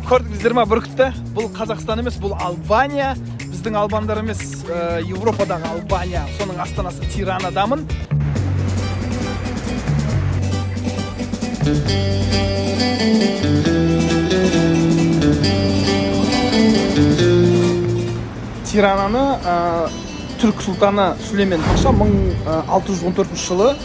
Көрдіңіздер ма бүркітті? Бұл Қазақстан емес, бұл Албания. Біздің албандар емес, Европадағы Албания. Соның астанасы Тиранадамын. Тирананы түрк сұлтаны Сүлеймен Паша 1614 жылы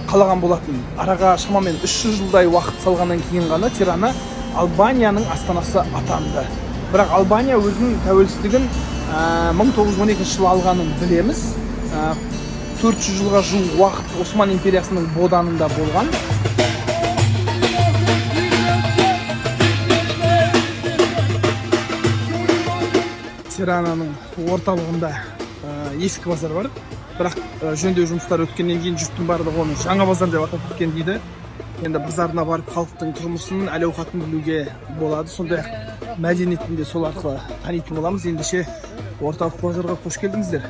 қалаған болатын. Араға шамамен 300 жылдай уақыт салғаннан кейін ғана Тирана Албанияның астанасы атанды. Бірақ Албания өзінің тәуелсіздігін 1912 жылы алғанын білеміз. 400 жылға жуық уақыт Осман империясының боданында болған. Тирананың орталығында ескі базар бар. Бірақ жөндеу жұмыстары өткеннен кейін жұрттың барлығы оны жаңа базар деп атап кеткен дейді. Енді базарына барып халықтың тұрмысын, әл-ауқатын білуге болады. Сондай-ақ мәдениетін де сол арқылы танитын боламыз. Ендеше орталық базарға қош келдіңіздер.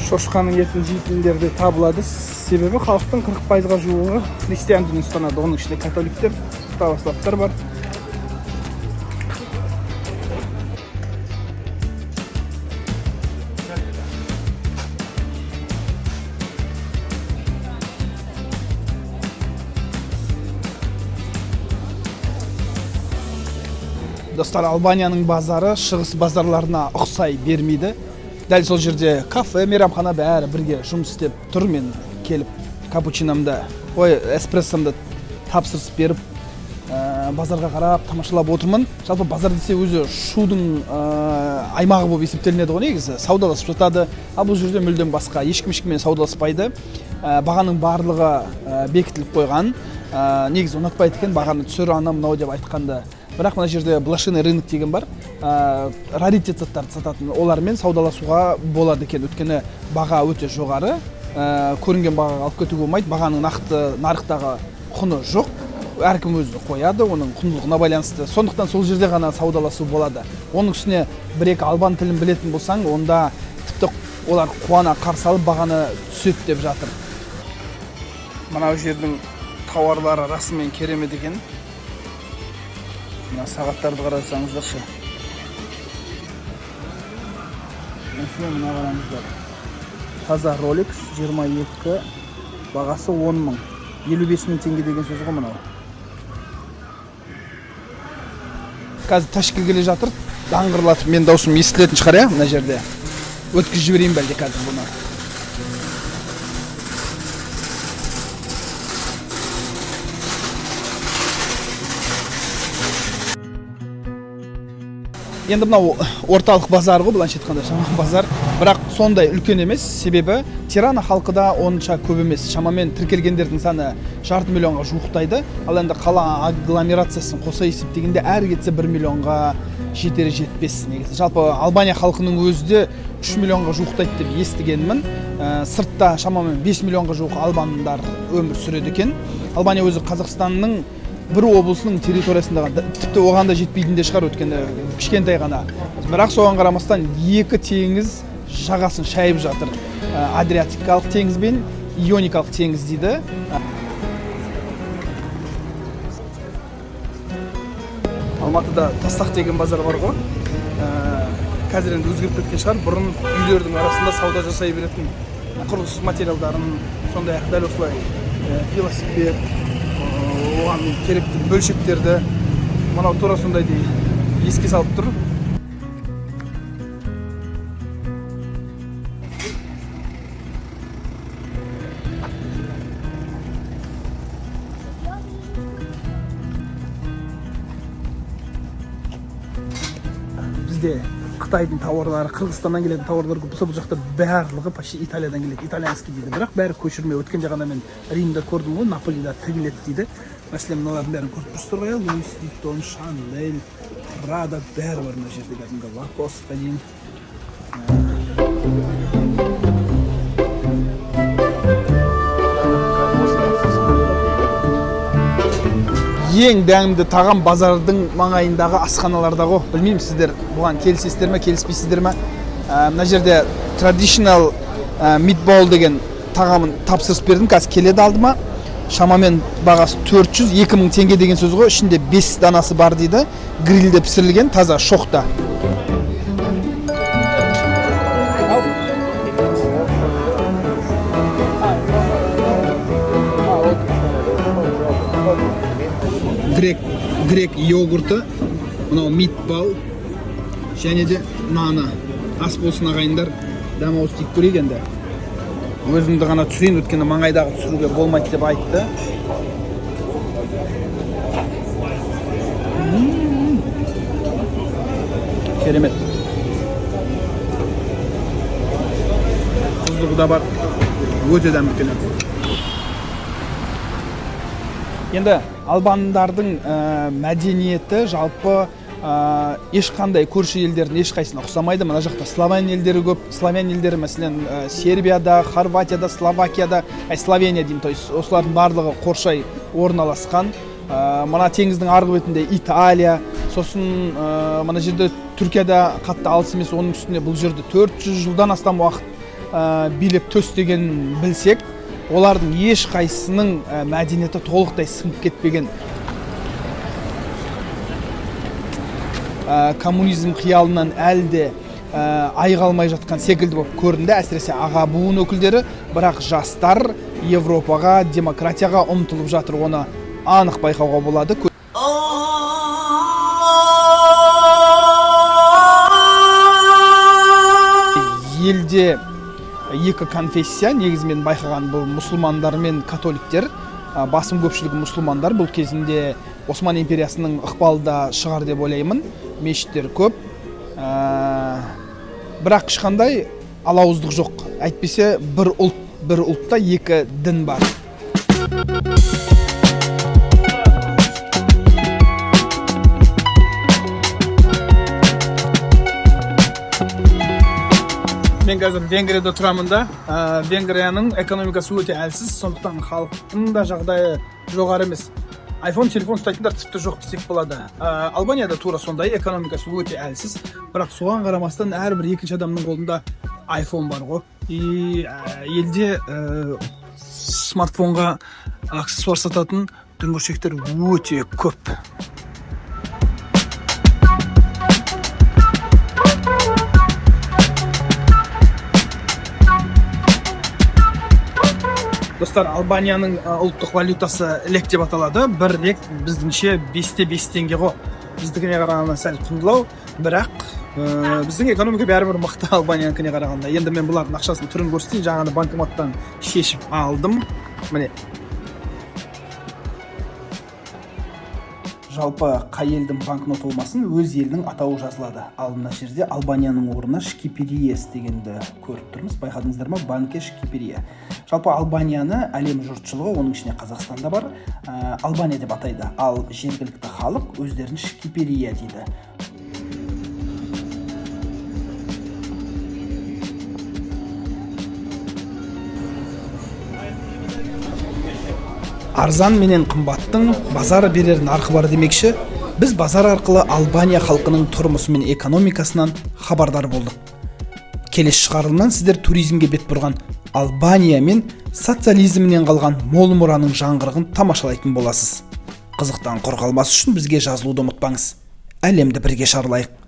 Шошқаның етін жейтіндер де табылады. Себебі халықтың 40%-ға жуығы христиан дінін ұстанады. Оның ішінде католиктер, православтар бар. Достар, Албанияның базары шығыс базарларына ұқсай бермейді. Дәл сол жерде кафе, мейрамхана бәрі бірге жұмыс істеп тұр. Мен келіп капучинамды, эспрессомды тапсырыс беріп, базарға қарап, тамашалап отырмын. Жалпы базар десе өзі шудың аймағы болып есептелінеді ғой, негізі. Саудаласып жатады. Ал бұл жерде мүлдем басқа. Ешкім ешкіммен саудаласпайды. Бағаның барлығы бекітіліп қойған. Негізі ұнатпайды екен, бағаны түсір ана мынау деп айтқанды. Бірақ мына жерде блошиный рынок деген бар. Раритет заттарды сататын, олармен саудаласуға болады екен. Өйткені баға өте жоғары. Көрінген бағаға алып кетуге болмайды. Бағаның нақты нарықтағы құны жоқ. Әркім өзі қояды, оның құндылығына байланысты. Сондықтан сол жерде ғана саудаласу болады. Оның үстіне бір-екі албан тілін білетін болсаң, онда тіпті олар қуана қарсы алып бағаны түседі деп жатыр. Мынау жердің тауарлары расымен керемет екен. Мына сағаттарды қарасаңыздаршы. Мәселен мына қараңыздар. Таза Rolex 22, бағасы 10 мың. 55 мың теңге деген сөз ғой мынау. Қазір ташкil келе жатыр. Даңғырлатып мен даусым естілетін шығар, иә, мына жерде. Өткізіп жіберейін бәлде қазір бұны. Енді мынау орталық базар ғой, былайша айтқанда шамамен базар, бірақ сондай үлкен емес. Себебі Тирана халқы да онша көп емес. Шамамен тіркелгендердің саны 500 миллионға жуықтайды. Ал енді қала агломерациясын қоса есептегенде әр кетсе 1 миллионға жетер жетпес негізі. Жалпы Албания халқының өзі де 3 миллионға жуықтайды деп естігенмін. Сыртта шамамен 5 миллионға жуық албандар өмір сүреді екен. Албания өзі Қазақстанның бір облысының территориясындағы, тіпті оған да жетпейтін де шығар, өткенде кішкентай ғана. Бірақ соған қарамастан екі теңіз жағасын шайып жатыр. Адриатикалық теңіз бен Ионикалық теңіз дейді. Алматыда Тастақ деген базар бар ғой. Қазір енді өзгеріп кеткен шығар. Бұрын үйлердің арасында сауда жасай беретін құрылыс материалдарын, сондай-ақ дәл осылай велосипед, оған керекті бөлшектерді мынау тура сондай еске салып тұр. Бізде Қытайдың тауарлары, Қырғызстаннан келетін тауарлар көп болса, бұл жақта барлығы почти Италиядан келеді, итальянский дейді. Бірақ бәрі көшірме. Өткенде ғана мен Римде көрдім ғой, Наполида тігіледі дейді. Мәселен, мыналардың бәрін көріп тұрсыздар ғой, Луис Виттон, Шанель, Прада бәрі бар мына жерде, кәдімгі Лакостқа дейін. ең дәмді тағам базардың маңайындағы асханаларда ғой. Білмеймін, сіздер бұған келісесіздер ме, келіспейсіздер ме? Мына жерде traditional meatball деген тағамын тапсырыс бердім, қазір келеді алдыма. Шамамен бағасы 400-2000 теңге деген сөз ғой. Ішінде 5 данасы бар дейді. Грильде пісірілген, таза шоқта. Грек йогурты, мынау митбал, және де наны. Ас болсын ағайындар, дәм ауыз тиіп көрейік енді. Өзімді ғана түсірейін, өткені маңайдағы түсіруге болмайды деп айтты. Керемет. Тұздығы да бар, өте дәмді екен. Енді албандардың мәдениеті жалпы ешқандай көрші елдердің ешқайсына ұқсамайды. Мына жақта славян елдері көп. Славян елдері мәселен Сербияда, Хорватияда, Словакияда, Словения деймін. То есть осылардың барлығы қоршай орналасқан. Мына теңіздің арғы бетінде Италия, сосын мына жерде Түркияда қатты алыс емес, оның үстіне бұл жерде 400 жылдан астам уақыт билеп төстеген білсек, олардың ешқайсының мәдениеті толықтай сіңіп кетпеген. Коммунизм қиялынан әлде айға алмай жатқан секілді болып көрінді, әсіресе аға буын өкілдері, бірақ жастар Европаға, демократияға ұмтылып жатыр, оны анық байқауға болады. Елде екі конфессия, негізімен байқаған бұл мұсылмандар мен католиктер, басым көпшілігі мұсылмандар. Бұл кезінде Осман империясының ықпалы да шығар деп ойлаймын. Мешіттер көп, бірақ ешқандай алауыздық жоқ. Әйтпесе бір ұлтта екі дін бар. Мен қазір Венгрияда тұрамын да. Венгрияның экономикасы өте әлсіз, сондықтан халықтың да жағдайы жоғары емес. iPhone телефон ұстайтындар тіпті жоқ десек болады. Албанияда тура сондай, экономикасы өте әлсіз, бірақ соған қарамастан әрбір екінші адамның қолында iPhone бар ғой. Елде смартфонға аксессуар сататын дүңгіршектер өте көп. Достар, Албанияның ұлттық валютасы лек деп аталады. Бір лек біздіңше 5-5 теңге ғой. Біздікіне қарағанда сәл құндылау, бірақ біздің экономика бәрібір мықты Албаниянікіне қарағанда. Енді мен бұлардың ақшасының түрін көрсетейін, жаңағы банкоматтан шешіп алдым. Міне. Жалпы қай елдің банкнот болмасын, өз елдің атауы жазылады. Ал мына жерде Албанияның орнына Шкипириес дегенді көріп тұрмыз. Байқадыңыздар ма? Банке Шкипирия. Жалпы Албанияны әлем жұртшылығы, оның ішіне Қазақстанда бар, Албания деп атайды. Ал жергілікті халық өздерін Шкипирия дейді. Арзан менен қымбаттың базары берер нарқы бар демекші, біз базар арқылы Албания халқының тұрмысы мен экономикасынан хабардар болдық. Келесі шығарылымнан сіздер туризмге бет бұрған Албания мен социализмнен қалған мол мұраның жаңғырығын тамашалайтын боласыз. Қызықтан құр қалмас үшін бізге жазылуды ұмытпаңыз. Әлемді бірге шарлайық.